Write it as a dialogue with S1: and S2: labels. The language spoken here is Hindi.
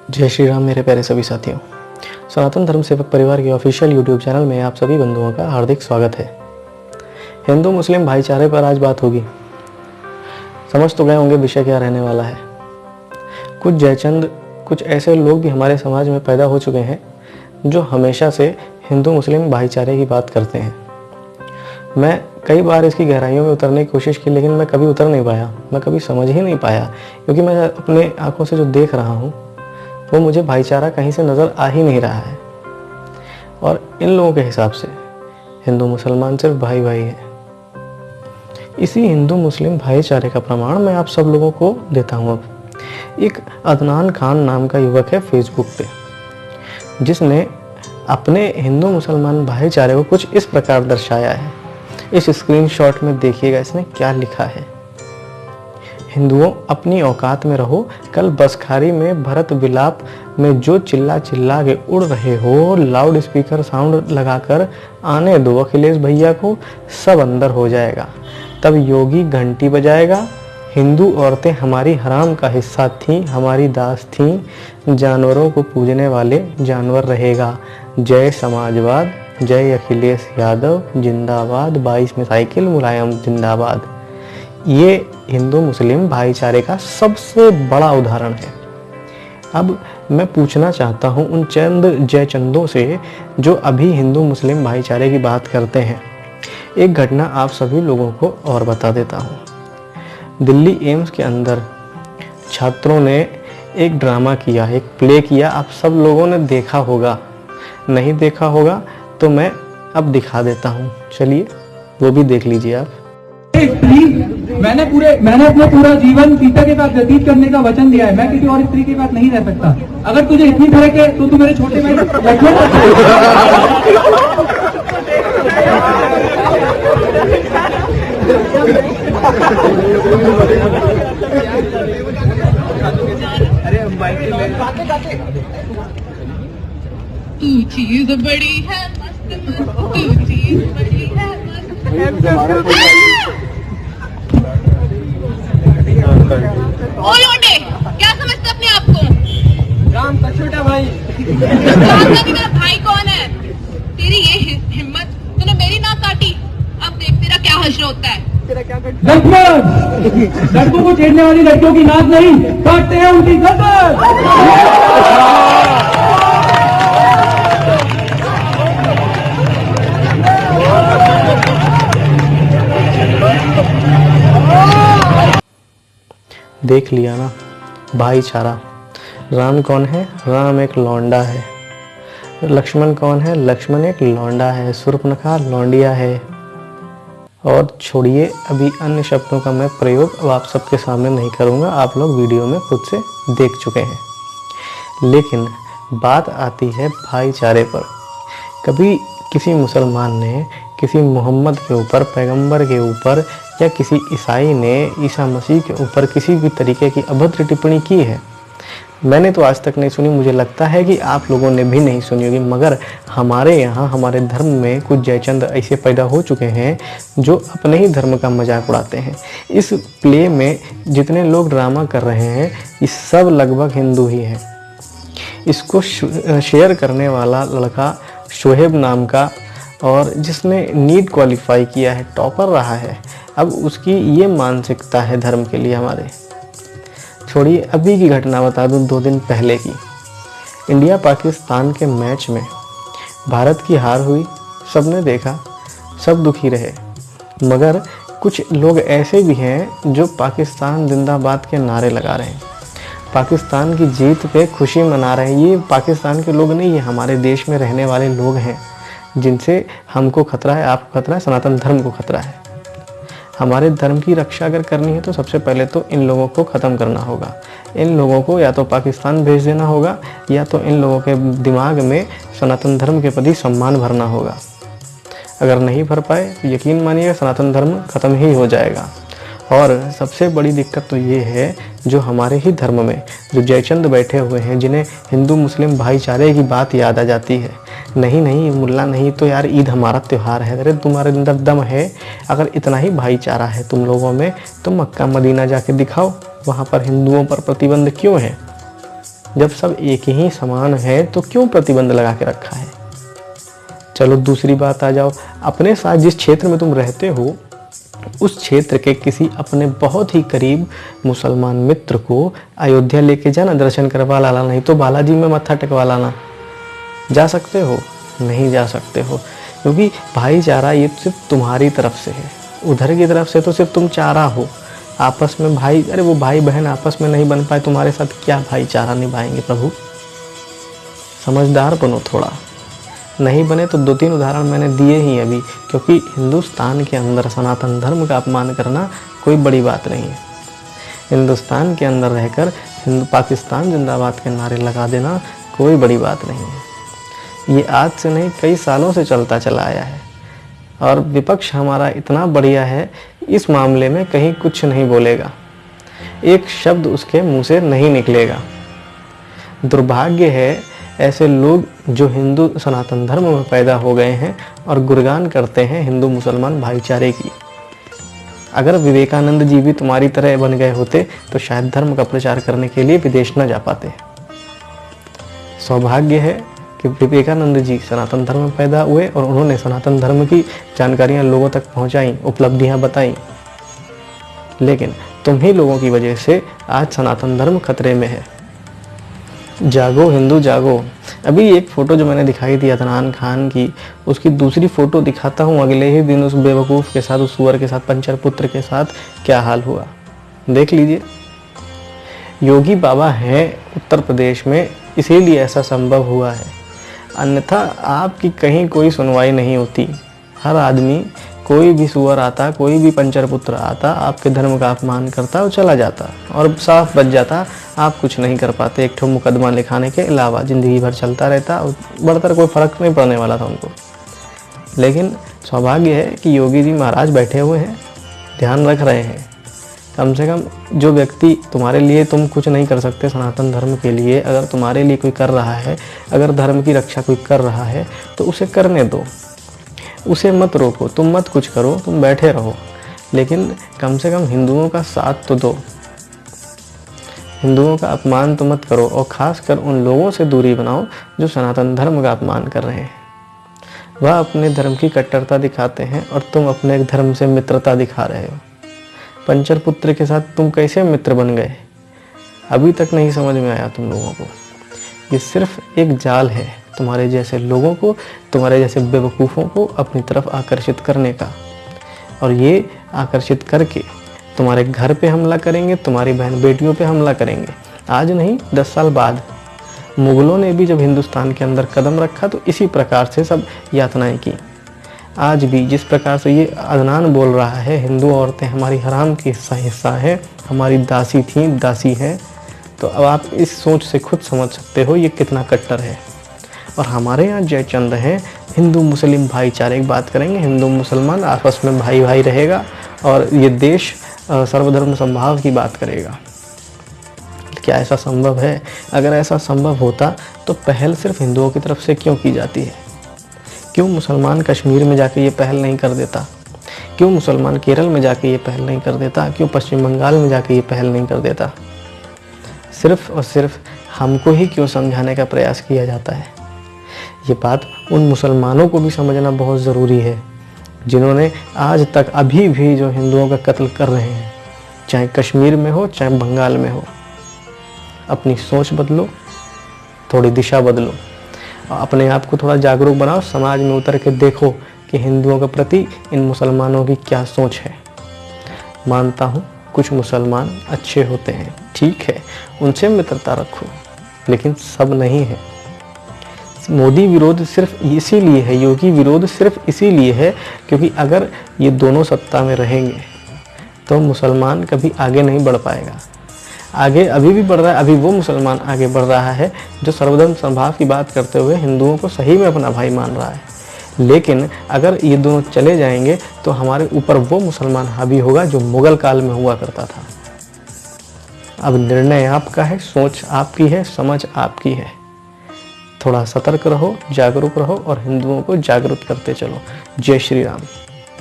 S1: जय श्री राम मेरे प्यारे सभी साथियों। सनातन धर्म सेवक परिवार के ऑफिशियल यूट्यूब चैनल में आप सभी बंधुओं का हार्दिक स्वागत है। हिंदू मुस्लिम भाईचारे पर आज बात होगी। समझ तो गए होंगे विषय क्या रहने वाला है। कुछ जयचंद, कुछ ऐसे लोग भी हमारे समाज में पैदा हो चुके हैं जो हमेशा से हिंदू मुस्लिम भाईचारे की बात करते हैं। मैं कई बार इसकी गहराइयों में उतरने की कोशिश की, लेकिन मैं कभी उतर नहीं पाया, मैं कभी समझ ही नहीं पाया, क्योंकि मैं अपने आंखों से जो देख रहा हूँ वो मुझे भाईचारा कहीं से नज़र आ ही नहीं रहा है। और इन लोगों के हिसाब से हिंदू मुसलमान सिर्फ भाई भाई हैं। इसी हिंदू मुस्लिम भाईचारे का प्रमाण मैं आप सब लोगों को देता हूँ। अब एक अदनान खान नाम का युवक है फेसबुक पे, जिसने अपने हिंदू मुसलमान भाईचारे को कुछ इस प्रकार दर्शाया है। इस स्क्रीनशॉट में देखिएगा इसने क्या लिखा है। हिंदुओं अपनी औकात में रहो, कल बसखारी में भरत विलाप में जो चिल्ला चिल्ला के उड़ रहे हो, लाउड स्पीकर साउंड लगाकर आने दो अखिलेश भैया को, सब अंदर हो जाएगा। तब योगी घंटी बजाएगा। हिंदू औरतें हमारी हराम का हिस्सा थीं, हमारी दास थीं, जानवरों को पूजने वाले जानवर रहेगा। जय समाजवाद, जय अखिलेश यादव जिंदाबाद, 22 में साइकिल मुलायम जिंदाबाद। ये हिंदू मुस्लिम भाईचारे का सबसे बड़ा उदाहरण है। अब मैं पूछना चाहता हूं उन चंद जयचंदों से जो अभी हिंदू मुस्लिम भाईचारे की बात करते हैं। एक घटना आप सभी लोगों को और बता देता हूं। दिल्ली एम्स के अंदर छात्रों ने एक ड्रामा किया, एक प्ले किया। आप सब लोगों ने देखा होगा, नहीं देखा होगा तो मैं अब दिखा देता हूं। चलिए वो भी देख लीजिए आप।
S2: मैंने अपना पूरा जीवन सीता के साथ व्यतीत करने का वचन दिया है। मैं किसी और स्त्री के साथ नहीं रह सकता। अगर तुझे इतनी फर्क है तो तू मेरे छोटे भाई
S3: तू चीज बड़ी है मस्त मस्त, तू चीज बड़ी है मस्त। ओ लोटे, क्या समझते अपने आप को?
S2: राम का छोटा भाई।
S3: राम का भी मेरा भाई कौन है? तेरी ये हिम्मत, तूने मेरी नाक काटी, अब देख तेरा क्या हश्र होता है।
S2: लड़कों को छेड़ने वाली लड़कियों की नाक नहीं काटते हैं उनकी गर्दन।
S1: देख लिया ना भाईचारा। राम कौन है? राम एक लौंडा है। लक्ष्मण कौन है? लक्ष्मण एक लौंडा है। शूर्पणखा लौंडिया है। और छोड़िए, अभी अन्य शब्दों का मैं प्रयोग अब आप सबके सामने नहीं करूँगा, आप लोग वीडियो में खुद से देख चुके हैं। लेकिन बात आती है भाईचारे पर। कभी किसी मुसलमान ने किसी मोहम्मद के ऊपर, पैगंबर के ऊपर, या किसी ईसाई ने ईसा मसीह के ऊपर किसी भी तरीके की अभद्र टिप्पणी की है? मैंने तो आज तक नहीं सुनी। मुझे लगता है कि आप लोगों ने भी नहीं सुनी होगी। मगर हमारे यहाँ, हमारे धर्म में कुछ जयचंद ऐसे पैदा हो चुके हैं जो अपने ही धर्म का मजाक उड़ाते हैं। इस प्ले में जितने लोग ड्रामा कर रहे हैं ये सब लगभग हिंदू ही हैं। इसको शेयर करने वाला लड़का शोहेब नाम का, और जिसने नीट क्वालिफाई किया है, टॉपर रहा है। अब उसकी ये मानसिकता है धर्म के लिए हमारे। छोड़िए, अभी की घटना बता दूं, 2 दिन पहले की। इंडिया पाकिस्तान के मैच में भारत की हार हुई, सबने देखा, सब दुखी रहे। मगर कुछ लोग ऐसे भी हैं जो पाकिस्तान जिंदाबाद के नारे लगा रहे हैं, पाकिस्तान की जीत पे खुशी मना रहे हैं। ये पाकिस्तान के लोग नहीं, ये हमारे देश में रहने वाले लोग हैं जिनसे हमको खतरा है, आपको खतरा है, सनातन धर्म को खतरा है। हमारे धर्म की रक्षा अगर करनी है तो सबसे पहले तो इन लोगों को ख़त्म करना होगा। इन लोगों को या तो पाकिस्तान भेज देना होगा, या तो इन लोगों के दिमाग में सनातन धर्म के प्रति सम्मान भरना होगा। अगर नहीं भर पाए तो यकीन मानिए सनातन धर्म ख़त्म ही हो जाएगा। और सबसे बड़ी दिक्कत तो ये है जो हमारे ही धर्म में जो जयचंद बैठे हुए हैं, जिन्हें हिंदू मुस्लिम भाईचारे की बात याद आ जाती है। नहीं नहीं मुल्ला, नहीं तो यार ईद हमारा त्यौहार है। अरे तुम्हारे अंदर दम है, अगर इतना ही भाईचारा है तुम लोगों में तो मक्का मदीना जाके दिखाओ, वहाँ पर हिंदुओं पर प्रतिबंध क्यों है? जब सब एक ही समान है तो क्यों प्रतिबंध लगा के रखा है। चलो दूसरी बात आ जाओ, अपने साथ जिस क्षेत्र में तुम रहते हो उस क्षेत्र के किसी अपने बहुत ही करीब मुसलमान मित्र को अयोध्या लेके जाना, दर्शन करवा लाना, नहीं तो बालाजी में मत्था टेकवा लाना। जा सकते हो? नहीं जा सकते हो, क्योंकि भाईचारा ये सिर्फ तुम्हारी तरफ से है, उधर की तरफ से तो सिर्फ तुम चारा हो। आपस में भाई, अरे वो भाई बहन आपस में नहीं बन पाए, तुम्हारे साथ क्या भाईचारा निभाएंगे प्रभु। समझदार बनो थोड़ा। नहीं बने तो 2-3 उदाहरण मैंने दिए ही अभी, क्योंकि हिंदुस्तान के अंदर सनातन धर्म का अपमान करना कोई बड़ी बात नहीं है। हिंदुस्तान के अंदर रहकर पाकिस्तान जिंदाबाद के नारे लगा देना कोई बड़ी बात नहीं है। ये आज से नहीं, कई सालों से चलता चला आया है और विपक्ष हमारा इतना बढ़िया है, इस मामले में कहीं कुछ नहीं बोलेगा, एक शब्द उसके मुंह से नहीं निकलेगा। दुर्भाग्य है ऐसे लोग जो हिंदू सनातन धर्म में पैदा हो गए हैं और गुणगान करते हैं हिंदू मुसलमान भाईचारे की। अगर विवेकानंद जी भी तुम्हारी तरह बन गए होते तो शायद धर्म का प्रचार करने के लिए विदेश न जा पाते। सौभाग्य है कि विवेकानंद जी सनातन धर्म में पैदा हुए और उन्होंने सनातन धर्म की जानकारियां लोगों तक पहुंचाई, उपलब्धियां बताई। लेकिन तुम ही लोगों की वजह से आज सनातन धर्म खतरे में है। जागो हिंदू जागो। अभी एक फ़ोटो जो मैंने दिखाई थी अदनान खान की, उसकी दूसरी फ़ोटो दिखाता हूँ अगले ही दिन उस बेवकूफ़ के साथ, उस सुअर के साथ, पंचर पुत्र के साथ क्या हाल हुआ देख लीजिए। योगी बाबा हैं उत्तर प्रदेश में, इसीलिए ऐसा संभव हुआ है, अन्यथा आपकी कहीं कोई सुनवाई नहीं होती। हर आदमी, कोई भी सुअर आता, कोई भी पंचर पुत्र आता, आपके धर्म का अपमान करता और चला जाता और साफ बच जाता। आप कुछ नहीं कर पाते, एक ठो मुकदमा लिखाने के अलावा ज़िंदगी भर चलता रहता और बढ़कर कोई फ़र्क नहीं पड़ने वाला था उनको। लेकिन सौभाग्य है कि योगी जी महाराज बैठे हुए हैं, ध्यान रख रहे हैं। कम से कम जो व्यक्ति तुम्हारे लिए, तुम कुछ नहीं कर सकते सनातन धर्म के लिए, अगर तुम्हारे लिए कोई कर रहा है, अगर धर्म की रक्षा कोई कर रहा है तो उसे करने दो, उसे मत रोको। तुम मत कुछ करो, तुम बैठे रहो, लेकिन कम से कम हिंदुओं का साथ तो दो। हिंदुओं का अपमान तो मत करो, और ख़ासकर उन लोगों से दूरी बनाओ जो सनातन धर्म का अपमान कर रहे हैं। वह अपने धर्म की कट्टरता दिखाते हैं और तुम अपने धर्म से मित्रता दिखा रहे हो। पंचर पुत्र के साथ तुम कैसे मित्र बन गए, अभी तक नहीं समझ में आया तुम लोगों को। ये सिर्फ एक जाल है तुम्हारे जैसे लोगों को, तुम्हारे जैसे बेवकूफ़ों को अपनी तरफ आकर्षित करने का, और ये आकर्षित करके तुम्हारे घर पे हमला करेंगे, तुम्हारी बहन बेटियों पे हमला करेंगे। आज नहीं 10 साल बाद मुग़लों ने भी जब हिंदुस्तान के अंदर कदम रखा तो इसी प्रकार से सब यातनाएं की। आज भी जिस प्रकार से ये अदनान बोल रहा है, हिंदू औरतें हमारी हराम की हिस्सा हैं, हमारी दासी थी, दासी हैं, तो अब आप इस सोच से खुद समझ सकते हो ये कितना कट्टर है। और हमारे यहाँ जयचंद हैं, हिंदू मुस्लिम भाईचारे की बात करेंगे, हिंदू मुसलमान आपस में भाई भाई रहेगा और ये देश सर्वधर्म समभाव की बात करेगा। क्या ऐसा संभव है? अगर ऐसा संभव होता तो पहल सिर्फ हिंदुओं की तरफ से क्यों की जाती है? क्यों मुसलमान कश्मीर में जाके ये पहल नहीं कर देता? क्यों मुसलमान केरल में जाके ये पहल नहीं कर देता? क्यों पश्चिम बंगाल में जाके ये पहल नहीं कर देता? सिर्फ और सिर्फ हमको ही क्यों समझाने का प्रयास किया जाता है? ये बात उन मुसलमानों को भी समझना बहुत ज़रूरी है जिन्होंने आज तक अभी भी जो हिंदुओं का कत्ल कर रहे हैं, चाहे कश्मीर में हो चाहे बंगाल में हो। अपनी सोच बदलो, थोड़ी दिशा बदलो, और अपने आप को थोड़ा जागरूक बनाओ। समाज में उतर के देखो कि हिंदुओं के प्रति इन मुसलमानों की क्या सोच है। मानता हूँ कुछ मुसलमान अच्छे होते हैं, ठीक है, उनसे मित्रता रखो, लेकिन सब नहीं है। मोदी विरोध सिर्फ इसीलिए है, योगी विरोध सिर्फ इसीलिए है क्योंकि अगर ये दोनों सत्ता में रहेंगे तो मुसलमान कभी आगे नहीं बढ़ पाएगा। आगे अभी भी बढ़ रहा है, अभी वो मुसलमान आगे बढ़ रहा है जो सर्वधर्म समभाव की बात करते हुए हिंदुओं को सही में अपना भाई मान रहा है। लेकिन अगर ये दोनों चले जाएंगे तो हमारे ऊपर वो मुसलमान हावी होगा जो मुग़ल काल में हुआ करता था। अब निर्णय आपका है, सोच आपकी है, समझ आपकी है। थोड़ा सतर्क रहो, जागरूक रहो और हिंदुओं को जागरूक करते चलो। जय श्री राम।